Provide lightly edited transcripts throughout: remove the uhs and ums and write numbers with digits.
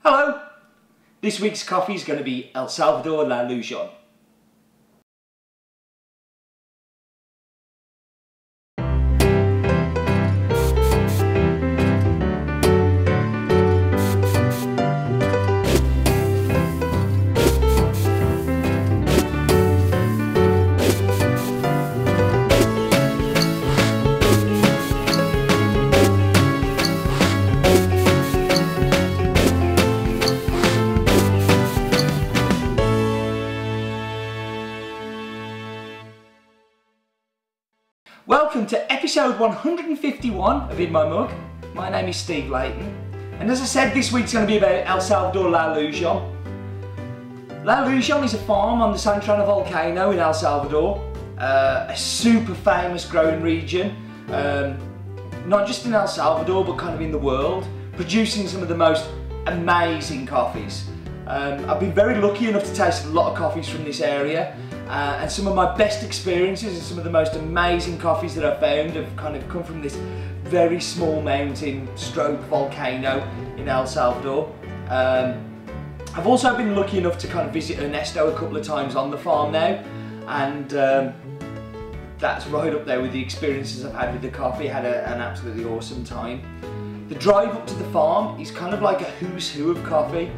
Hello! This week's coffee is going to be El Salvador La Ilusion. Welcome to episode 151 of In My Mug. My name is Steve Layton, and as I said, this week's going to be about El Salvador La Ilusion. La Ilusion is a farm on the Santana volcano in El Salvador, a super famous growing region, not just in El Salvador but kind of in the world, producing some of the most amazing coffees. I've been very lucky enough to taste a lot of coffees from this area. And some of my best experiences and some of the most amazing coffees that I've found have kind of come from this very small mountain stroke volcano in El Salvador. I've also been lucky enough to kind of visit Ernesto a couple of times on the farm now, and that's right up there with the experiences I've had with the coffee. I had an absolutely awesome time. The drive up to the farm is kind of like a who's who of coffee.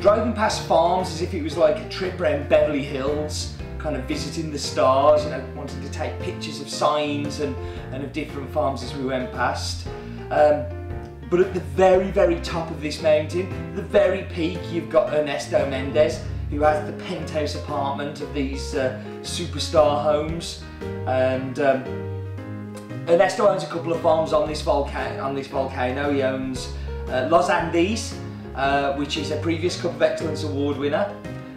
Driving past farms as if it was like a trip around Beverly Hills, kind of visiting the stars, wanted to take pictures of signs and of different farms as we went past. But at the very, very top of this mountain, the very peak, you've got Ernesto Mendez, who has the penthouse apartment of these superstar homes. And Ernesto owns a couple of farms on this volcano. He owns Los Andes, which is a previous Cup of Excellence Award winner,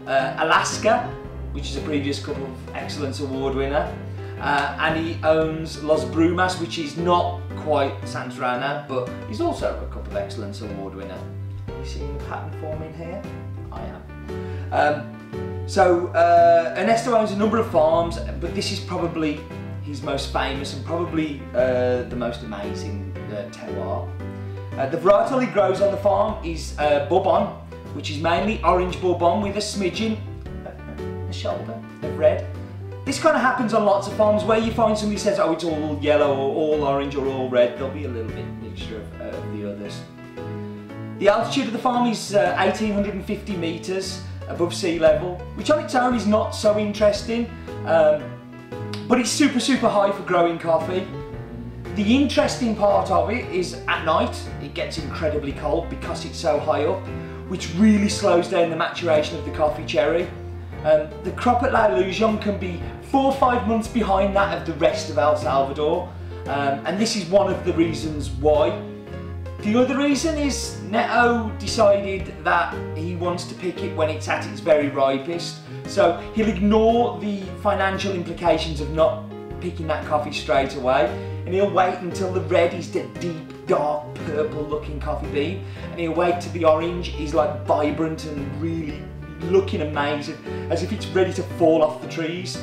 Alaska, which is a previous Cup of Excellence Award winner, and he owns Los Brumas, which is not quite Santana, but he's also a Cup of Excellence Award winner. Are you seeing the pattern forming here? I am. So Ernesto owns a number of farms, but this is probably his most famous and probably the most amazing terroir. The varietal he grows on the farm is Bourbon, which is mainly orange Bourbon with a smidgen, a shoulder of red. This kind of happens on lots of farms where you find somebody says, oh, it's all yellow or all orange or all red. There'll be a little bit mixture of the others. The altitude of the farm is 1,850 metres above sea level, which on its own is not so interesting, but it's super, super high for growing coffee. The interesting part of it is at night, it gets incredibly cold because it's so high up, which really slows down the maturation of the coffee cherry. The crop at La Ilusion can be 4 or 5 months behind that of the rest of El Salvador, and this is one of the reasons why. The other reason is Neto decided that he wants to pick it when it's at its very ripest, so he'll ignore the financial implications of not picking that coffee straight away, and he'll wait until the red is the deep, dark, purple looking coffee bean, and he'll wait till the orange is like vibrant and really looking amazing, as if it's ready to fall off the trees.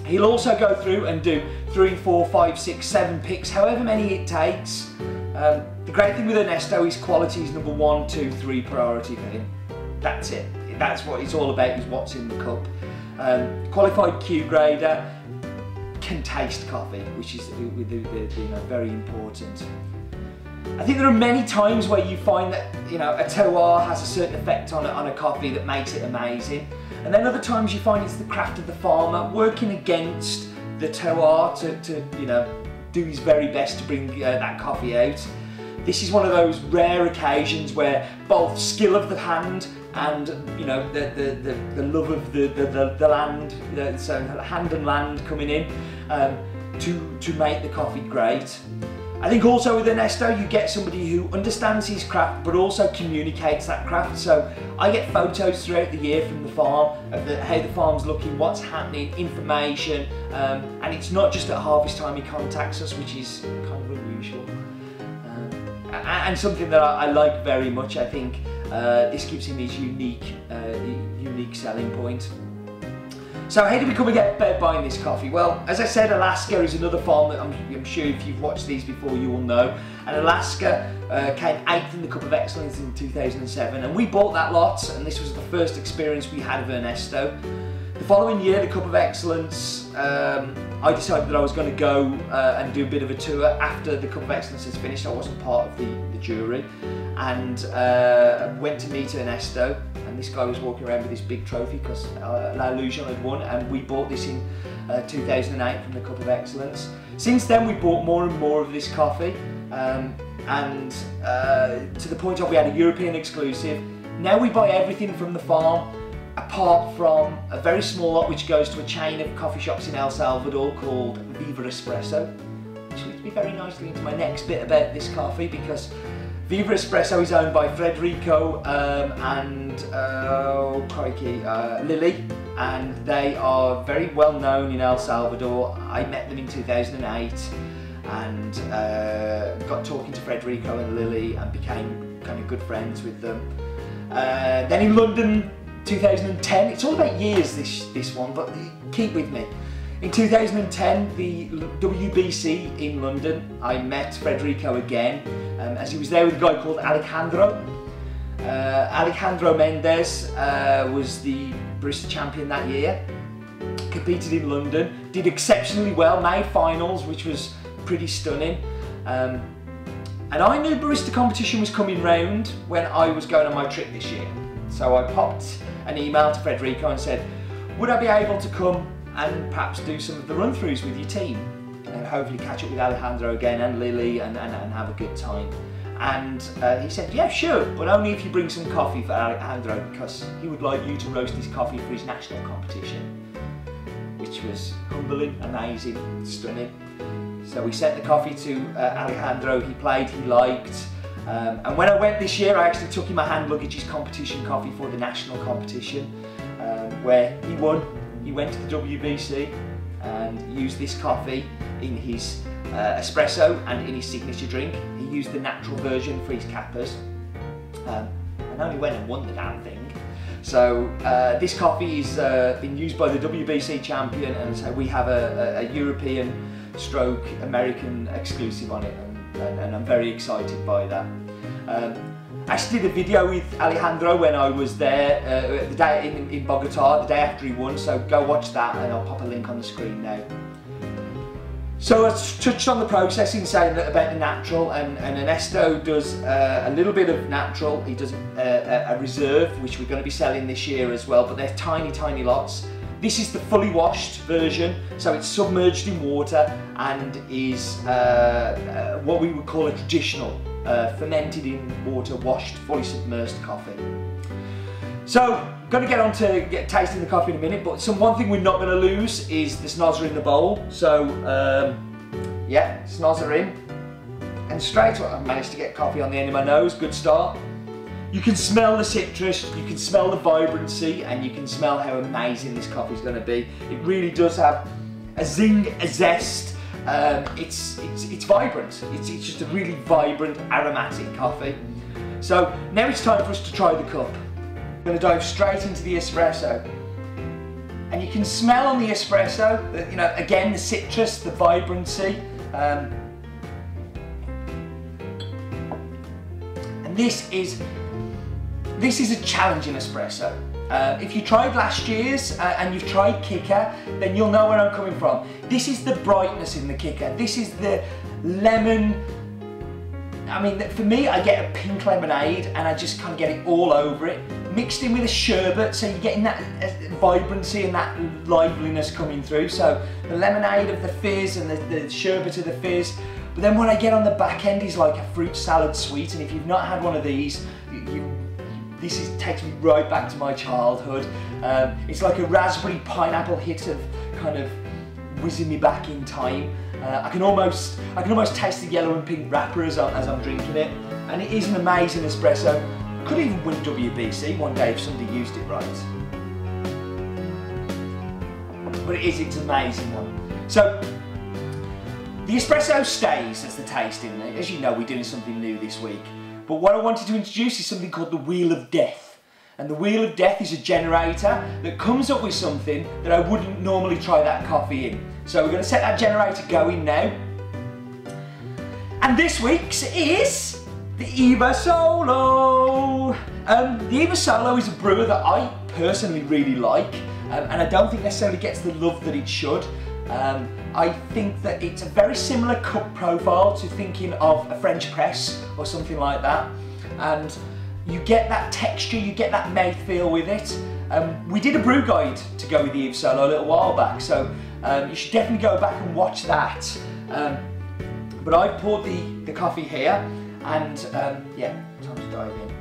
He'll also go through and do 3, 4, 5, 6, 7 picks, however many it takes. The great thing with Ernesto is quality is number 1, 2, 3 priority for him. That's it. That's what it's all about, is what's in the cup. Qualified Q grader can taste coffee, which is very important. I think there are many times where you find that a terroir has a certain effect on a coffee that makes it amazing, and then other times you find it's the craft of the farmer working against the terroir to do his very best to bring that coffee out. This is one of those rare occasions where both skill of the hand and the love of the land, so hand and land coming in to make the coffee great. I think also with Ernesto you get somebody who understands his craft but also communicates that craft. So I get photos throughout the year from the farm of how the farm's looking, what's happening, information, and it's not just at harvest time he contacts us, which is kind of unusual. And something that I like very much. I think this gives him his unique selling point. So how did we come about buying this coffee? Well, as I said, Alaska is another farm that I'm sure if you've watched these before you will know. And Alaska came 8th in the Cup of Excellence in 2007, and we bought that lot, and this was the first experience we had of Ernesto. The following year, the Cup of Excellence, I decided that I was going to go and do a bit of a tour after the Cup of Excellence has finished. I wasn't part of the jury, and went to meet Ernesto, and this guy was walking around with this big trophy because Ilusion had won, and we bought this in 2008 from the Cup of Excellence. Since then we bought more and more of this coffee, and to the point of we had a European exclusive. Now we buy everything from the farm, apart from a very small lot which goes to a chain of coffee shops in El Salvador called Viva Espresso, which leads me very nicely into my next bit about this coffee, because Viva Espresso is owned by Federico and Lily, and they are very well known in El Salvador. I met them in 2008 and got talking to Federico and Lily and became kind of good friends with them. Then in London, 2010, it's all about years this one, but keep with me. In 2010, the WBC in London, I met Federico again, as he was there with a guy called Alejandro. Alejandro Mendez was the barista champion that year, competed in London, did exceptionally well, made finals, which was pretty stunning. And I knew barista competition was coming round when I was going on my trip this year. So I popped an email to Federico and said, would I be able to come and perhaps do some of the run-throughs with your team and hopefully catch up with Alejandro again and Lily and have a good time. And he said, yeah, sure, but only if you bring some coffee for Alejandro, because he would like you to roast his coffee for his national competition, which was humbling, amazing, stunning. So we sent the coffee to Alejandro, he played, he liked. And when I went this year, I actually took in my hand luggage his competition coffee for the national competition, where he won. He went to the WBC and used this coffee in his espresso and in his signature drink. He used the natural version for his kappas, and only went and won the damn thing. So this coffee has been used by the WBC champion, and so we have a European stroke American exclusive on it, and I'm very excited by that. I actually did a video with Alejandro when I was there the day in Bogota, the day after he won, so go watch that and I'll pop a link on the screen now. So I touched on the processing, saying that about the natural, and Ernesto does a little bit of natural. He does a reserve, which we're going to be selling this year as well, but they're tiny, tiny lots. This is the fully washed version, so it's submerged in water and is what we would call a traditional fermented in water, washed, fully submerged coffee. So, going to get on to tasting the coffee in a minute, but one thing we're not going to lose is the snozzer in the bowl. So, yeah, snozzer in, and straight away I've managed to get coffee on the end of my nose. Good start. You can smell the citrus, you can smell the vibrancy, and you can smell how amazing this coffee is going to be. It really does have a zing, a zest. It's vibrant. It's just a really vibrant, aromatic coffee. So now it's time for us to try the cup. I'm going to dive straight into the espresso, and you can smell on the espresso that, you know, again, the citrus, the vibrancy. And this is a challenging espresso. If you tried last year's and you've tried Kicker, then you'll know where I'm coming from. This is the brightness in the Kicker. This is the lemon. I mean, for me, I get a pink lemonade and I just kind of get it all over it, mixed in with a sherbet, so you're getting that vibrancy and that liveliness coming through. So the lemonade of the fizz and the sherbet of the fizz. But then what I get on the back end is like a fruit salad sweet, and if you've not had one of these, this takes me right back to my childhood. It's like a raspberry pineapple hit of kind of whizzing me back in time. I can almost taste the yellow and pink wrapper as I'm drinking it, and it is an amazing espresso. Could even win WBC one day if somebody used it right. But it's an amazing one. So the espresso stays as the tasting. As you know, we're doing something new this week. But what I wanted to introduce is something called the Wheel of Death. And the wheel of death is a generator that comes up with something that I wouldn't normally try that coffee in. So we're going to set that generator going now. And this week's is the Eva Solo. The Eva Solo is a brewer that I personally really like, and I don't think necessarily gets the love that it should. I think that it's a very similar cup profile to thinking of a French press or something like that. And you get that texture, you get that mouthfeel with it. We did a brew guide to go with the Eve Solo a little while back, so you should definitely go back and watch that. But I've poured the coffee here, and yeah, time to dive in.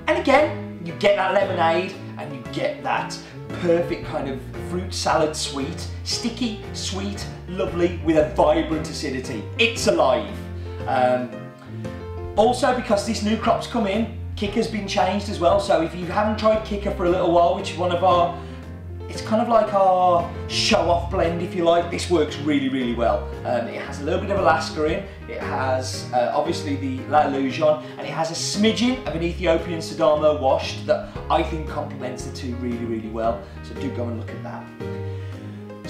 And again, you get that lemonade, and you get that perfect kind of fruit salad sweet, sticky, sweet, lovely, with a vibrant acidity. It's alive. Also, because this new crop's come in, Kicker's been changed as well. So if you haven't tried Kicker for a little while, which is one of our, it's kind of like our show-off blend, if you like. This works really, really well. It has a little bit of Alaska in. It has obviously the Ilusion, and it has a smidgen of an Ethiopian Sidamo washed that I think complements the two really, really well. So do go and look at that.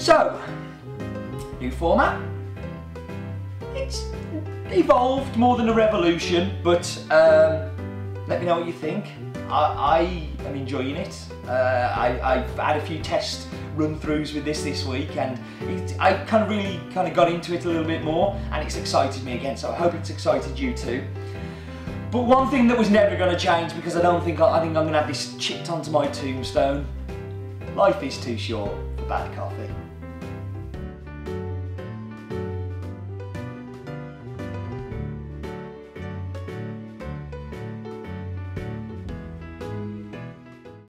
So, new format. It's evolved more than a revolution, but let me know what you think. I am enjoying it. I've had a few test run-throughs with this week, and I really got into it a little bit more, and it's excited me again, so I hope it's excited you too. But one thing that was never going to change, because I think I'm going to have this chipped onto my tombstone: life is too short for bad coffee.